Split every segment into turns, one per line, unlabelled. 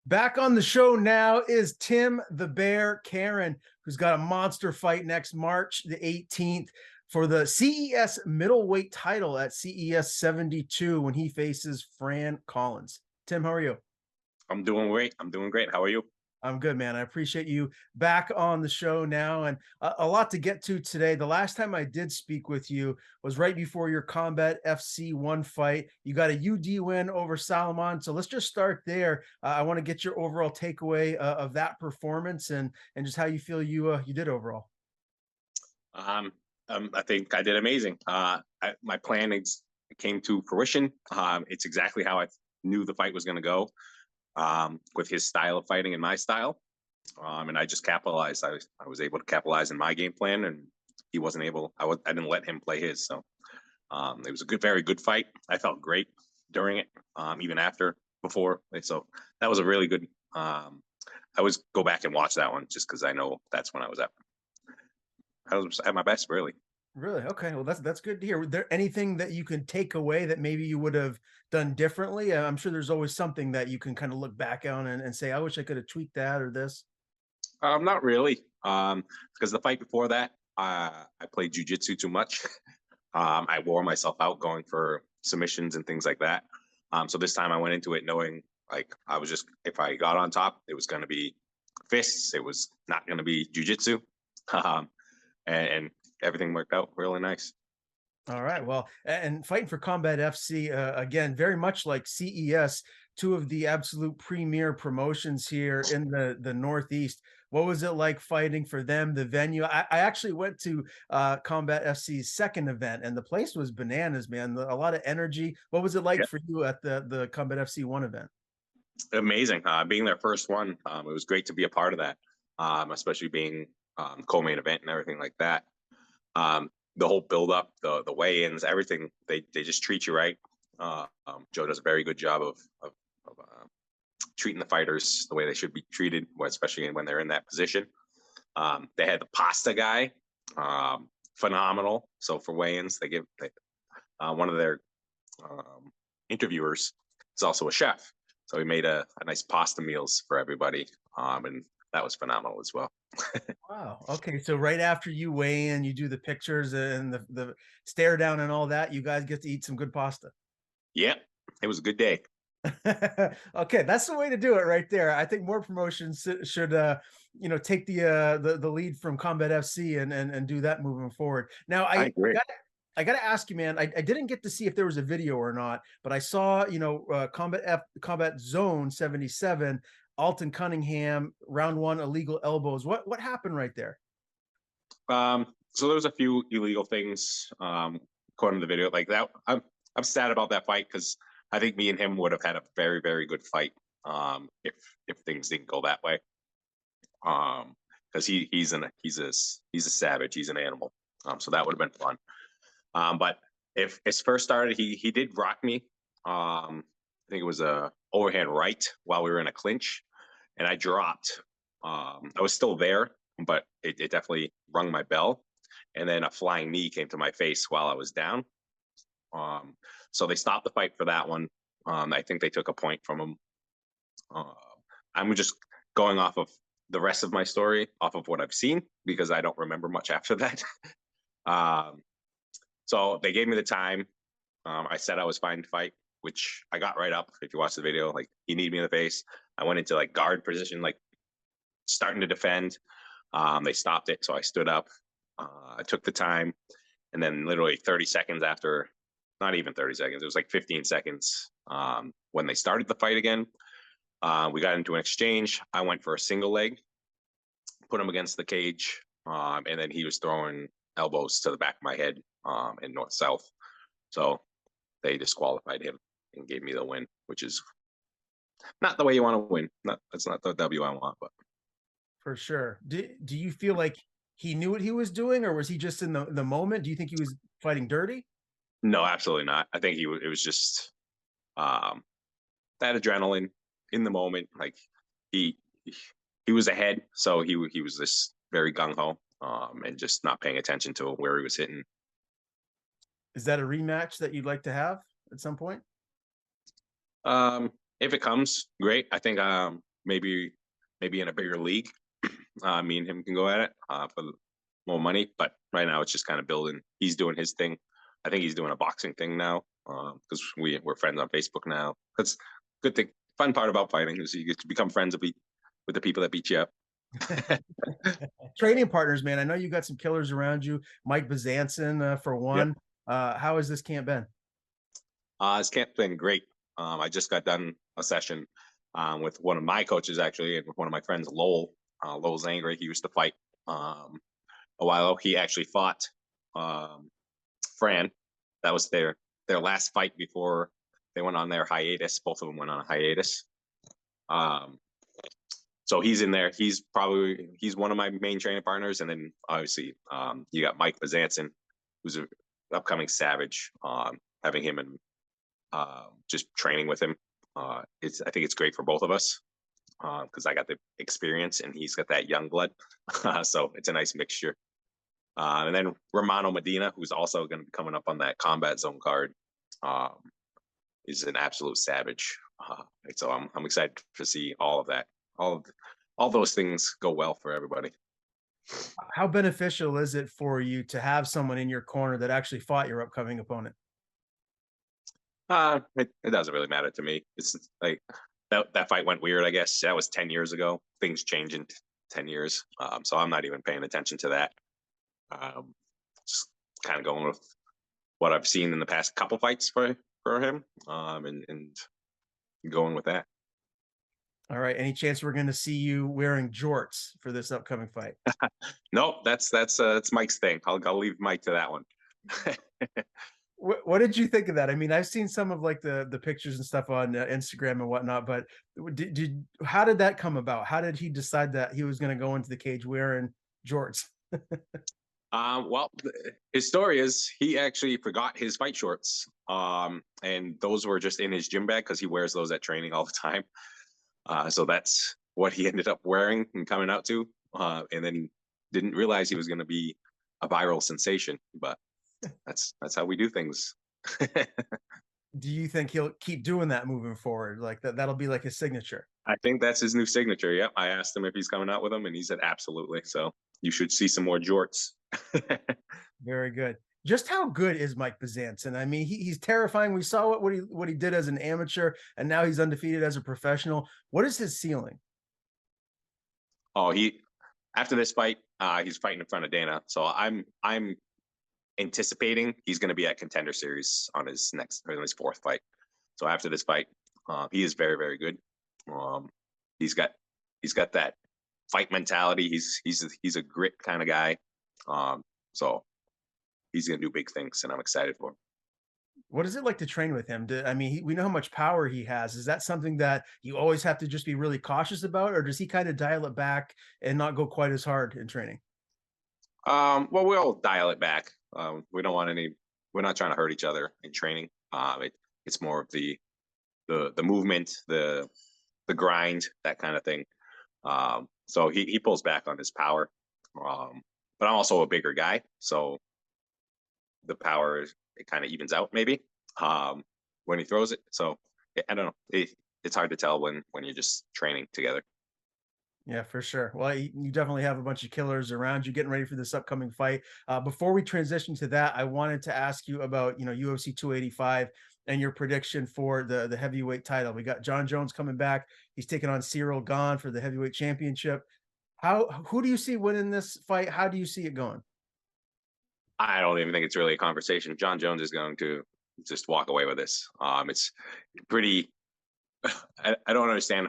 Back on the show now is Tim the Bear Caron, who's got a monster fight next March the 18th for the CES middleweight title at CES 72 when he faces Fran Collins. Tim, how are you?
I'm doing great. I'm doing great. How are you?
I'm good, man. I appreciate you back on the show now, and a lot to get to today. The last time I did speak with you was right before your Combat FC1 fight. You got a UD win over Salomon, so let's just start there. I want to get your overall takeaway of that performance and just how you feel you did overall.
Um, I think I did amazing. My plan came to fruition. It's exactly how I knew the fight was going to go, with his style of fighting and my style. And I just capitalized. I was able to capitalize in my game plan, and he wasn't able. I didn't let him play his. So it was a very good fight. I felt great during it, even after, before. So that was a really good. I always go back and watch that one just because I know that's when I was at. I was at my best, really.
Really? Okay. Well, that's good to hear. Was there anything that you can take away that maybe you would have done differently? I'm sure there's always something that you can kind of look back on and say, I wish I could have tweaked that or this.
Not really, because the fight before that, I played jujitsu too much. I wore myself out going for submissions and things like that. So this time I went into it knowing like I was just if I got on top, it was going to be fists. It was not going to be jujitsu, and everything worked out really nice.
All right. Well, and fighting for Combat FC again, very much like CES, two of the absolute premier promotions here in the Northeast. What was it like fighting for them? The venue. I actually went to Combat FC's second event, and the place was bananas, man. A lot of energy. What was it like
Yeah,
for you at the Combat FC one event?
amazing. Being their first one, it was great to be a part of that, especially being co-main event and everything like that. The whole build up, the weigh-ins, everything, they just treat you right. Joe does a very good job of treating the fighters the way they should be treated, especially when they're in that position. They had the pasta guy, phenomenal. So for weigh-ins, one of their interviewers is also a chef, so he made a nice pasta meals for everybody, and that was phenomenal as well.
Wow. Okay. So right after you weigh in, you do the pictures and the stare down and all that. You guys get to eat some good pasta.
Yeah, it was a good day.
Okay, that's the way to do it right there. I think more promotions should take the lead from Combat FC and do that moving forward. Now
I
I
agree.
got I got to ask you, man. I didn't get to see if there was a video or not, but I saw Combat Zone 77, Alton Cunningham round one illegal elbows. What happened right there?
So there was a few illegal things, according to the video. Like that, I'm sad about that fight because I think me and him would have had a very good fight, if things didn't go that way. Because he's a savage. He's an animal. So that would have been fun. But if his first started, he did rock me. I think it was a overhand right while we were in a clinch, and I dropped. I was still there, but it definitely rung my bell. And then a flying knee came to my face while I was down. So they stopped the fight for that one. I think they took a point from him. Uh, I'm just going off of the rest of my story, off of what I've seen, because I don't remember much after that. um, so they gave me the time. I said I was fine to fight, which I got right up. If you watch the video, like he kneed me in the face. I went into like guard position, like starting to defend. They stopped it, so I stood up. I took the time, and then literally 30 seconds after, not even 30 seconds, it was like 15 seconds, when they started the fight again. We got into an exchange. I went for a single leg, put him against the cage, and then he was throwing elbows to the back of my head, and north south. So they disqualified him and gave me the win, which is not the way you want to win. That's not the W I want, but
For sure. Do you feel like he knew what he was doing, or was he just in the moment? Do you think he was fighting dirty?
no, absolutely not. I think it was just um, that adrenaline in the moment. Like he he was ahead, so he was this very gung ho, and just not paying attention to where he was hitting.
Is that a rematch that you'd like to have at some point?
If it comes, great. I think maybe in a bigger league, me and him can go at it for more money. But right now, it's just kind of building. He's doing his thing. I think he's doing a boxing thing now because we're friends on Facebook now. That's good thing. Fun part about fighting is you get to become friends with the people that beat you up.
Training partners, man. I know you got some killers around you. Mike Bazanson, for
Yep.
one. How has this camp been?
His camp's been great. I just got done a session with one of my coaches actually, and with one of my friends, Lowell. Lowell's angry. He used to fight a while ago. He actually fought Fran. That was their last fight before they went on their hiatus. Both of them went on a hiatus. So he's in there. He's one of my main training partners, and then obviously you got Mike Bazanson, who's an upcoming savage. Having him and just training with him, I think it's great for both of us because I got the experience and he's got that young blood, so it's a nice mixture. And then Romano Medina, who's also going to be coming up on that Combat Zone card, is an absolute savage. So I'm excited to see all of that. All those things go well for everybody.
How beneficial is it for you to have someone in your corner that actually fought your upcoming opponent?
It doesn't really matter to me. It's like that fight went weird. I guess that was 10 years ago. Things change in 10 years, so I'm not even paying attention to that. Just kind of going with what I've seen in the past couple fights for him, and going with that.
All right. Any chance we're going to see you wearing jorts for this upcoming fight?
Nope, that's Mike's thing. I'll leave Mike to that one.
What did you think of that? I mean, I've seen some of like the pictures and stuff on Instagram and whatnot, but how did that come about? How did he decide that he was going to go into the cage wearing jorts?
Well, his story is he actually forgot his fight shorts, and those were just in his gym bag because he wears those at training all the time. So that's what he ended up wearing and coming out to, and then didn't realize he was going to be a viral sensation. But that's how we do things.
Do you think he'll keep doing that moving forward? Like that'll be like his signature?
I think that's his new signature. Yep. I asked him if he's coming out with them, and he said absolutely. So you should see some more jorts.
Very good. Just how good is Mike Bazanson? I mean, he's terrifying. We saw what he did as an amateur, and now he's undefeated as a professional. What is his ceiling?
Oh, after this fight, he's fighting in front of Dana. So I'm anticipating he's going to be at Contender Series on his fourth fight. So after this fight, he is very, very good. He's got that fight mentality. He's a grit kind of guy. So he's going to do big things, and I'm excited for him.
What is it like to train with him? I mean, we know how much power he has. Is that something that you always have to just be really cautious about, or does he kind of dial it back and not go quite as hard in training?
Well, we'll dial it back. We don't want we're not trying to hurt each other in training. It's more of the movement, the grind, that kind of thing. So he pulls back on his power. But I'm also a bigger guy, so the power, it kind of evens out maybe when he throws it. So I don't know. It's hard to tell when you're just training together.
Yeah, for sure. Well, you definitely have a bunch of killers around you getting ready for this upcoming fight. Before we transition to that, I wanted to ask you about, UFC 285 and your prediction for the heavyweight title. We got John Jones coming back. He's taking on Cyril Gahn for the heavyweight championship. Who do you see winning this fight? How do you see it going?
I don't even think it's really a conversation. John Jones is going to just walk away with this. It's pretty. I don't understand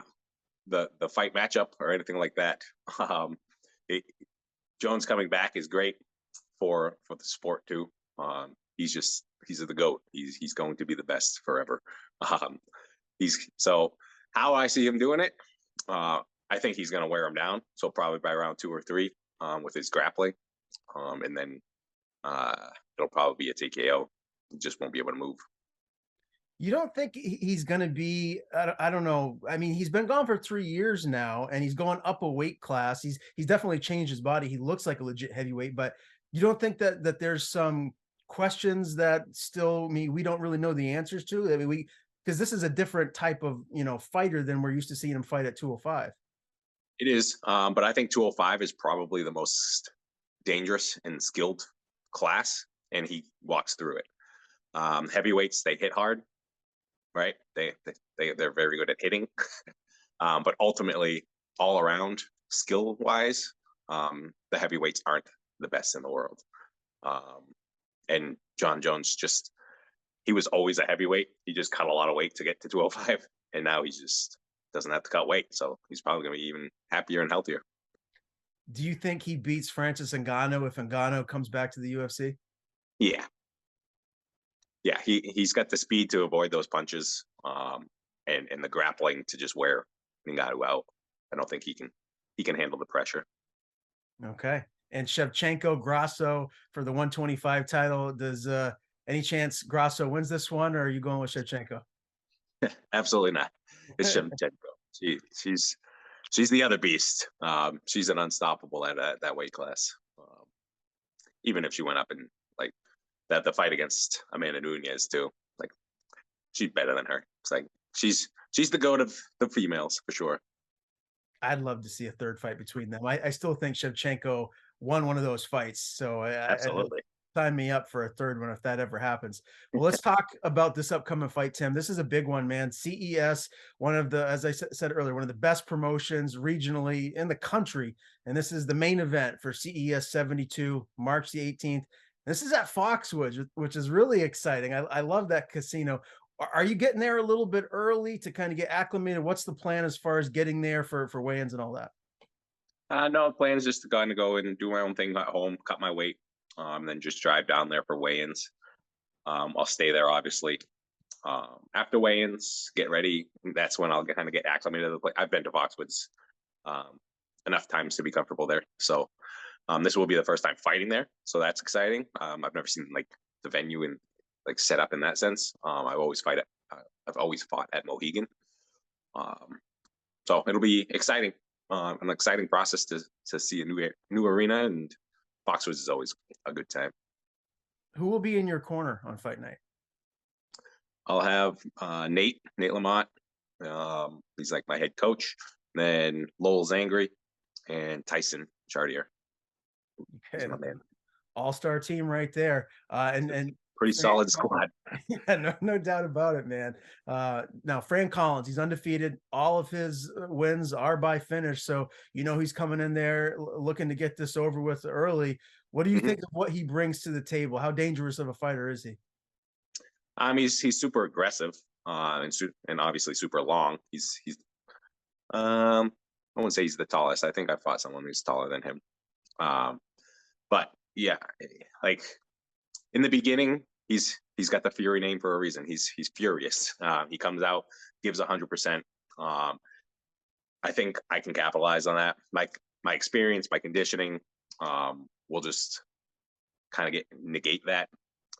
the fight matchup or anything like that. Jones coming back is great for the sport too. He's the GOAT. He's going to be the best forever. So how I see him doing it, I think he's going to wear him down. So probably by round 2 or 3 with his grappling, and then it'll probably be a TKO. He just won't be able to move.
You don't think he's going to be, I don't know. I mean, he's been gone for 3 years now and he's going up a weight class. He's definitely changed his body. He looks like a legit heavyweight, but you don't think that there's some questions that still we don't really know the answers to? I mean, Because this is a different type of, fighter than we're used to seeing him fight at 205.
It is, but I think 205 is probably the most dangerous and skilled class, and he walks through it. Heavyweights, they hit hard, right? They're very good at hitting, but ultimately, all around skill wise, the heavyweights aren't the best in the world. And John Jones he was always a heavyweight. He just cut a lot of weight to get to 205, and now he just doesn't have to cut weight. So he's probably going to be even happier and healthier.
Do you think he beats Francis Ngannou if Ngannou comes back to the UFC?
Yeah, yeah. He's got the speed to avoid those punches, and the grappling to just wear Ngannou out. I don't think he can handle the pressure.
Okay. And Shevchenko, Grasso for the 125 title. Does any chance Grasso wins this one, or are you going with Shevchenko?
Absolutely not. It's Shevchenko. She's the other beast. She's an unstoppable at that weight class. Even if she went up and like the fight against Amanda Nunes too, like she's better than her. It's like she's the goat of the females for sure.
I'd love to see a third fight between them. I still think Shevchenko won one of those fights. So
Absolutely.
sign me up for a third one if that ever happens. Well, let's talk about this upcoming fight, Tim. This is a big one, man. CES, one of the, as I said earlier, one of the best promotions regionally in the country. And this is the main event for CES 72, March the 18th. This is at Foxwoods, which is really exciting. I love that casino. Are you getting there a little bit early to kind of get acclimated? What's the plan as far as getting there for weigh-ins and all that?
No, the plan is just to kind of go and do my own thing at home, cut my weight, then just drive down there for weigh-ins. I'll stay there, obviously. After weigh-ins, get ready. That's when I'll kind of get acclimated to the place. I've been to Foxwoods enough times to be comfortable there. So this will be the first time fighting there. So that's exciting. I've never seen like the venue and like set up in that sense. I've always fought at Mohegan. So it'll be exciting. An exciting process to see a new arena, and Foxwoods is always a good time.
Who will be in your corner on fight night?
I'll have Nate Lamont. He's like my head coach. Then Lowell Zangri and Tyson Chartier.
Okay, all-star team right there. And
pretty solid squad.
Yeah, no doubt about it, man. Now Fran Collins, he's undefeated. All of his wins are by finish, so he's coming in there looking to get this over with early. What do you think of what he brings to the table? How dangerous of a fighter is he?
He's super aggressive, and obviously super long. He's I wouldn't say he's the tallest. I think I fought someone who's taller than him. But yeah, like in the beginning, he's got the Fury name for a reason. He's furious. He comes out, gives 100%. I think I can capitalize on that. My experience, my conditioning, will just kind of negate that.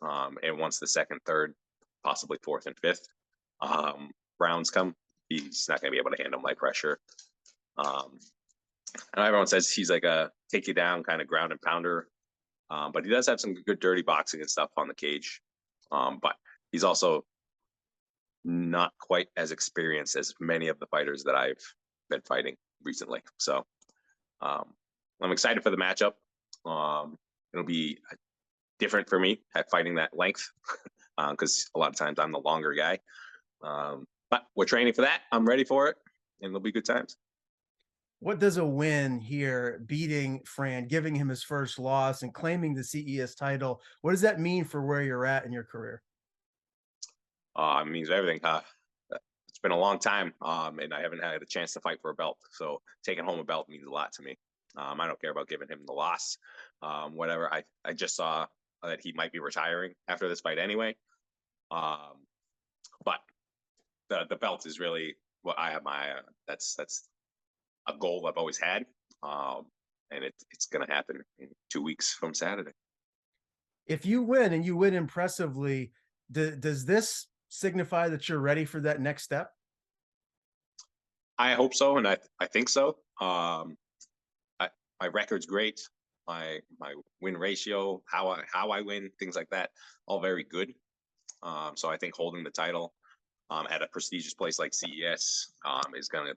And once the second, third, possibly fourth and fifth rounds come, he's not going to be able to handle my pressure. And everyone says he's like a take you down kind of ground and pounder. But he does have some good dirty boxing and stuff on the cage. But he's also not quite as experienced as many of the fighters that I've been fighting recently. So I'm excited for the matchup. It'll be different for me at fighting that length because a lot of times I'm the longer guy. But we're training for that. I'm ready for it, and it'll be good times.
What does a win here, beating Fran, giving him his first loss and claiming the CES title, what does that mean for where you're at in your career?
It means everything. It's been a long time, and I haven't had a chance to fight for a belt. So taking home a belt means a lot to me. I don't care about giving him the loss, whatever. I just saw that he might be retiring after this fight anyway. But the belt is really what I have that's a goal I've always had. And it's going to happen in 2 weeks from Saturday.
If you win and you win impressively, does this signify that you're ready for that next step?
I hope so. And I think so. My record's great. My win ratio, how I win, things like that, all very good. So I think holding the title at a prestigious place like CES is going to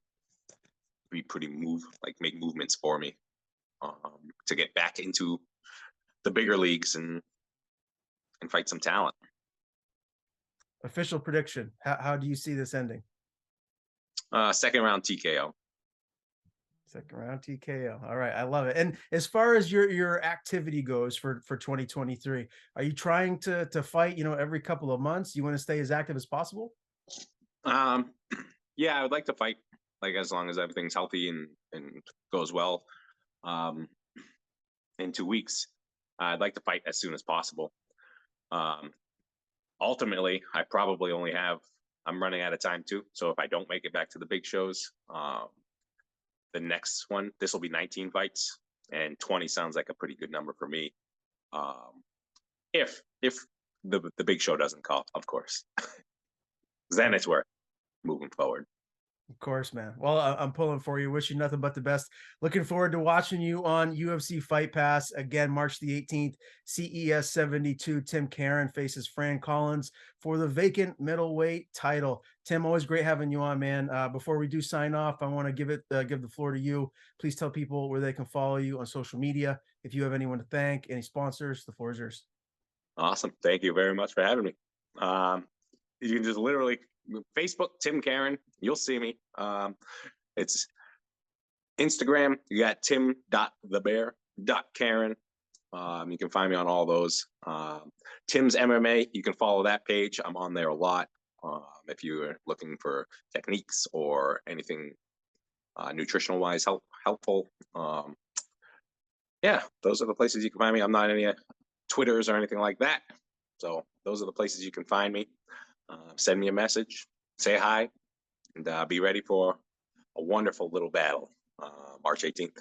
be pretty make movements for me to get back into the bigger leagues and fight some talent.
Official prediction. How do you see this ending?
Second round TKO.
Second round TKO. All right, I love it. And as far as your activity goes for 2023, are you trying to fight, every couple of months? You want to stay as active as possible?
Yeah, I would like to fight like as long as everything's healthy and goes well. In 2 weeks, I'd like to fight as soon as possible. Ultimately, I probably I'm running out of time too. So if I don't make it back to the big shows, the next one, this will be 19 fights, and 20 sounds like a pretty good number for me. If the big show doesn't call, of course, then it's worth moving forward.
Of course, man. Well, I'm pulling for you. Wish you nothing but the best. Looking forward to watching you on UFC Fight Pass again, March the 18th. CES 72. Tim Caron faces Fran Collins for the vacant middleweight title. Tim, always great having you on, man. Before we do sign off, I want to give the floor to you. Please tell people where they can follow you on social media. If you have anyone to thank, any sponsors, the floor is yours.
Awesome. Thank you very much for having me. You can just literally Facebook, Tim Caron, you'll see me. It's Instagram, you got tim.thebear.caron. You can find me on all those. Tim's MMA, you can follow that page. I'm on there a lot. If you're looking for techniques or anything nutritional wise helpful. Yeah, those are the places you can find me. I'm not any Twitters or anything like that. So those are the places you can find me. Send me a message, say hi, and be ready for a wonderful little battle March 18th.